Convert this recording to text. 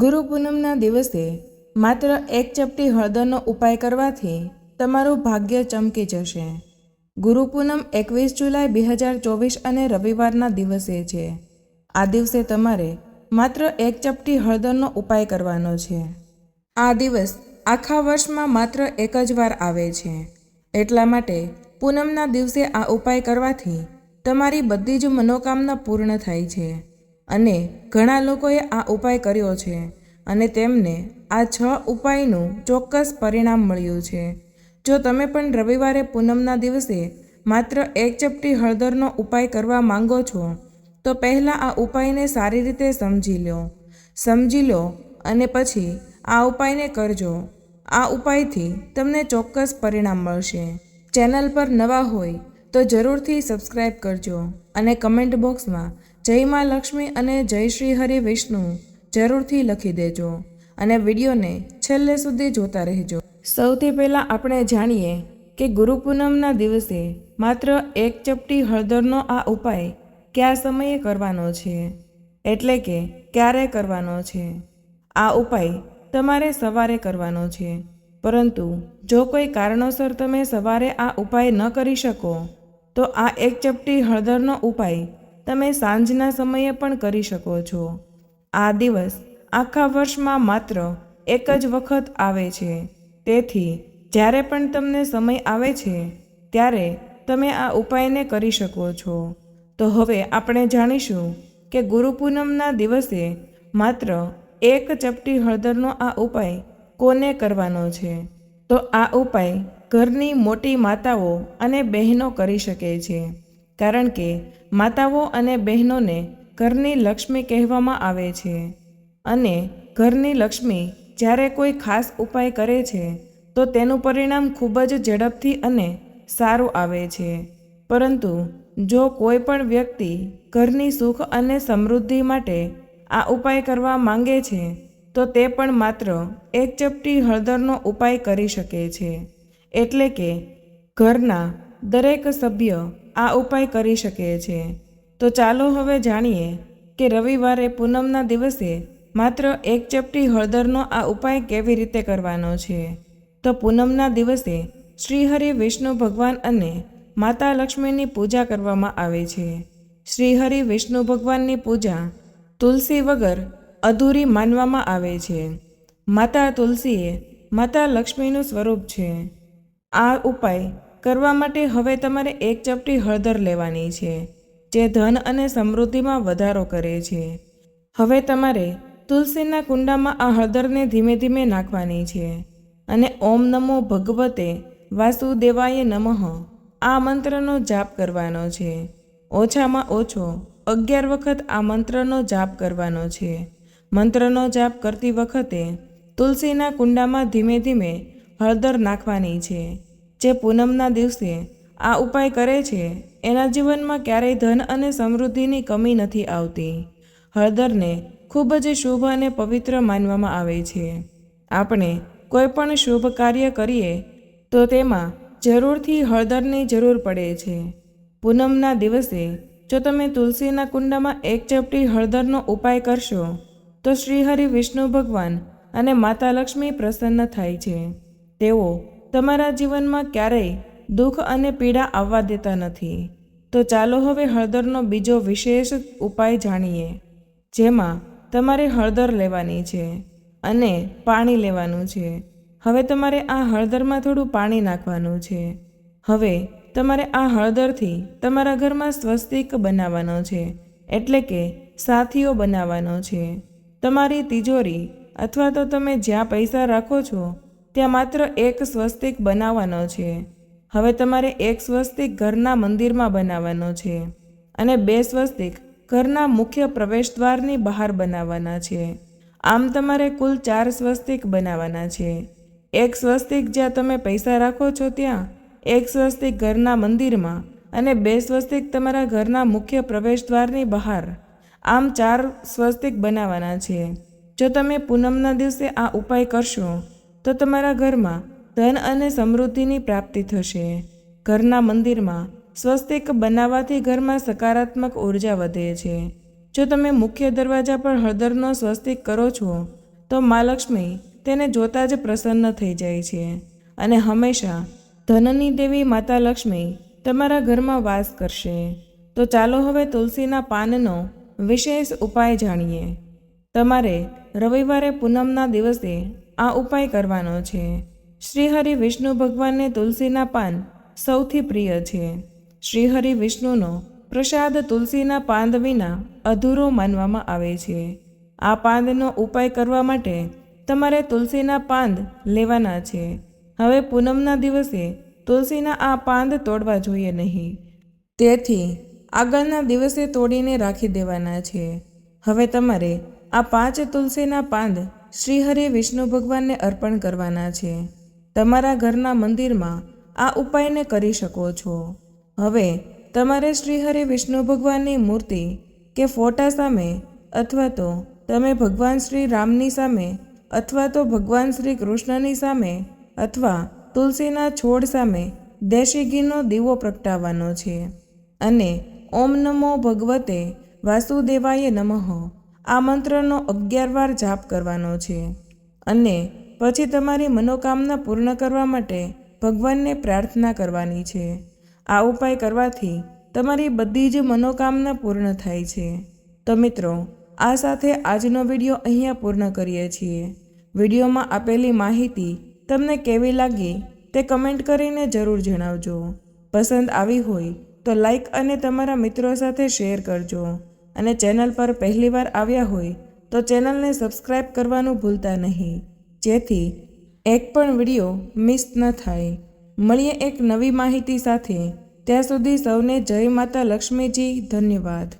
ગુરુ પૂનમના દિવસે માત્ર એક ચપટી હળદરનો ઉપાય કરવાથી તમારું ભાગ્ય ચમકી જશે. ગુરુ પૂનમ 21 જુલાઈ 2024 અને રવિવારના દિવસે છે. આ દિવસે તમારે માત્ર એક ચપટી હળદરનો ઉપાય કરવાનો છે. આ દિવસ આખા વર્ષમાં માત્ર એક જ વાર આવે છે. એટલા માટે પૂનમના દિવસે આ ઉપાય કરવાથી તમારી બધી જ મનોકામના પૂર્ણ થાય છે. અને ઘણા લોકોએ આ ઉપાય કર્યો છે અને તેમને આ 6 ઉપાયનું ચોક્કસ પરિણામ મળ્યું છે. જો તમે પણ રવિવારે પૂનમના દિવસે માત્ર એક ચપટી હળદરનો ઉપાય કરવા માંગો છો તો પહેલાં આ ઉપાયને સારી રીતે સમજી લો અને પછી આ ઉપાયને કરજો. આ ઉપાયથી તમને ચોક્કસ પરિણામ મળશે. ચેનલ પર નવા હોય તો જરૂરથી સબસ્ક્રાઈબ કરજો અને કમેન્ટ બોક્સમાં જય મા લક્ષ્મી અને જય શ્રી હરિ વિષ્ણુ જરૂરથી લખી દેજો અને વિડીયોને છેલ્લે સુધી જોતા રહેજો. સૌથી પહેલાં આપણે જાણીએ કે ગુરુ પૂનમના દિવસે માત્ર એક ચપટી હળદરનો આ ઉપાય કયા સમયે કરવાનો છે, એટલે કે ક્યારે કરવાનો છે. આ ઉપાય તમારે સવારે કરવાનો છે, પરંતુ જો કોઈ કારણોસર તમે સવારે આ ઉપાય ન કરી શકો તો આ એક ચપટી હળદરનો ઉપાય તમે સાંજના સમયે પણ કરી શકો છો. આ દિવસ આખા વર્ષમાં માત્ર એક જ વખત આવે છે, તેથી જ્યારે પણ તમને સમય આવે છે ત્યારે તમે આ ઉપાયને કરી શકો છો. તો હવે આપણે જાણીશું કે ગુરુ પૂનમના દિવસે માત્ર એક ચપટી હળદરનો આ ઉપાય કોને કરવાનો છે. તો આ ઉપાય ઘરની મોટી માતાઓ અને બહેનો કરી શકે છે, કારણ કે માતાઓ અને બહેનોને ઘરની લક્ષ્મી કહેવામાં આવે છે અને ઘરની લક્ષ્મી જ્યારે કોઈ ખાસ ઉપાય કરે છે તો તેનું પરિણામ ખૂબ જ ઝડપથી અને સારું આવે છે. પરંતુ જો કોઈ પણ વ્યક્તિ ઘરની સુખ અને સમૃદ્ધિ માટે આ ઉપાય કરવા માંગે છે તો તે પણ માત્ર એક ચપટી હળદરનો ઉપાય કરી શકે છે. એટલે કે ઘરના દરેક સભ્ય આ ઉપાય કરી શકે છે. તો ચાલો હવે જાણીએ કે રવિવારે પૂનમના દિવસે માત્ર એક ચપટી હળદરનો આ ઉપાય કેવી રીતે કરવાનો છે. તો પૂનમના દિવસે શ્રી હરિ વિષ્ણુ ભગવાન અને માતા લક્ષ્મીની પૂજા કરવામાં આવે છે. શ્રી હરિ વિષ્ણુ ભગવાનની પૂજા તુલસી વગર અધૂરી માનવામાં આવે છે. માતા તુલસી એ માતા લક્ષ્મીનું સ્વરૂપ છે. આ ઉપાય કરવા માટે હવે તમારે એક ચપટી હળદર લેવાની છે, જે ધન અને સમૃદ્ધિમાં વધારો કરે છે. હવે તમારે તુલસીના કુંડામાં આ હળદરને ધીમે ધીમે નાખવાની છે અને ઓમ નમો ભગવતે વાસુદેવાય નમઃ આ મંત્રનો જાપ કરવાનો છે. ઓછામાં ઓછો 11 વખત આ મંત્રનો જાપ કરવાનો છે. મંત્રનો જાપ કરતી વખતે તુલસીના કુંડામાં ધીમે ધીમે હળદર નાખવાની છે. જે પૂનમના દિવસે આ ઉપાય કરે છે એના જીવનમાં ક્યારેય ધન અને સમૃદ્ધિની કમી નથી આવતી. હળદરને ખૂબ જ શુભ અને પવિત્ર માનવામાં આવે છે. આપણે કોઈ પણ શુભ કાર્ય કરીએ તો તેમાં જરૂરથી હળદરની જરૂર પડે છે. પૂનમના દિવસે જો તમે તુલસીના કુંડામાં એક ચપટી હળદરનો ઉપાય કરશો તો શ્રી હરિ વિષ્ણુ ભગવાન અને માતા લક્ષ્મી પ્રસન્ન થાય છે. તેઓ તમારા જીવનમાં ક્યારેય દુઃખ અને પીડા આવવા દેતા નથી. તો ચાલો હવે હળદરનો બીજો વિશેષ ઉપાય જાણીએ, જેમાં તમારે હળદર લેવાની છે અને પાણી લેવાનું છે. હવે તમારે આ હળદરમાં થોડું પાણી નાખવાનું છે. હવે તમારે આ હળદરથી તમારા ઘરમાં સ્વસ્તિક બનાવવાનો છે, એટલે કે સાથીઓ બનાવવાનો છે. તમારી તિજોરી અથવા તો તમે જ્યાં પૈસા રાખો છો ત્યાં માત્ર એક સ્વસ્તિક બનાવવાનો છે. હવે તમારે એક સ્વસ્તિક ઘરના મંદિરમાં બનાવવાનો છે અને 2 સ્વસ્તિક ઘરના મુખ્ય પ્રવેશદ્વારની બહાર બનાવવાના છે. આમ તમારે કુલ 4 સ્વસ્તિક બનાવવાના છે. એક સ્વસ્તિક જ્યાં તમે પૈસા રાખો છો ત્યાં, એક સ્વસ્તિક ઘરના મંદિરમાં અને 2 સ્વસ્તિક તમારા ઘરના મુખ્ય પ્રવેશદ્વારની બહાર. આમ 4 સ્વસ્તિક બનાવવાના છે. જો તમે પૂનમના દિવસે આ ઉપાય કરશો તો તમારા ઘરમાં ધન અને સમૃદ્ધિની પ્રાપ્તિ થશે. ઘરના મંદિરમાં સ્વસ્તિક બનાવવાથી ઘરમાં સકારાત્મક ઉર્જા વધે છે. જો તમે મુખ્ય દરવાજા પર હળદરનો સ્વસ્તિક કરો છો તો મા લક્ષ્મી તેને જોતાં જ પ્રસન્ન થઈ જાય છે અને હંમેશા ધનની દેવી માતા લક્ષ્મી તમારા ઘરમાં વાસ કરશે. તો ચાલો હવે તુલસીના પાનનો વિશેષ ઉપાય જાણીએ. તમારે રવિવારે પૂનમના દિવસે આ ઉપાય કરવાનો છે. શ્રીહરિ વિષ્ણુ ભગવાનને તુલસીના પાન સૌથી પ્રિય છે. શ્રીહરિ વિષ્ણુનો પ્રસાદ તુલસીના પાંદ વિના અધૂરો માનવામાં આવે છે. આ પાંદનો ઉપાય કરવા માટે તમારે તુલસીના પાંદ લેવાના છે. હવે પૂનમના દિવસે તુલસીના આ પાંદ તોડવા જોઈએ નહીં, તેથી આગળના દિવસે તોડીને રાખી દેવાના છે. હવે તમારે આ 5 તુલસીના પાંદ શ્રીહરિ વિષ્ણુ ભગવાનને અર્પણ કરવાના છે. તમારા ઘરના મંદિરમાં આ ઉપાયને કરી શકો છો. હવે તમારે શ્રીહરિ વિષ્ણુ ભગવાનની મૂર્તિ કે ફોટા સામે અથવા તો તમે ભગવાન શ્રી રામની સામે અથવા તો ભગવાન શ્રી કૃષ્ણની સામે અથવા તુલસીના છોડ સામે દેશી ઘીનો દીવો પ્રગટાવવાનો છે અને ઓમ નમો ભગવતે વાસુદેવાય નમઃ આ મંત્રનો 11 વાર જાપ કરવાનો છે અને પછી તમારી મનોકામના પૂર્ણ કરવા માટે ભગવાનને પ્રાર્થના કરવાની છે. આ ઉપાય કરવાથી તમારી બધી જ મનોકામના પૂર્ણ થાય છે. તો મિત્રો, આ સાથે આજનો વિડીયો અહીંયા પૂર્ણ કરીએ છીએ. વિડીયોમાં આપેલી માહિતી તમને કેવી લાગી તે કમેન્ટ કરીને જરૂર જણાવજો. પસંદ આવી હોય તો લાઈક અને તમારા મિત્રો સાથે શેર કરજો અને ચેનલ પર પહેલીવાર આવ્યા હોય તો ચેનલને સબસ્ક્રાઈબ કરવાનું ભૂલતા નહીં, જેથી એક પણ વિડીયો મિસ ન થાય. મળીએ એક નવી માહિતી સાથે. ત્યાં સુધી સૌને જય માતા લક્ષ્મીજી. ધન્યવાદ.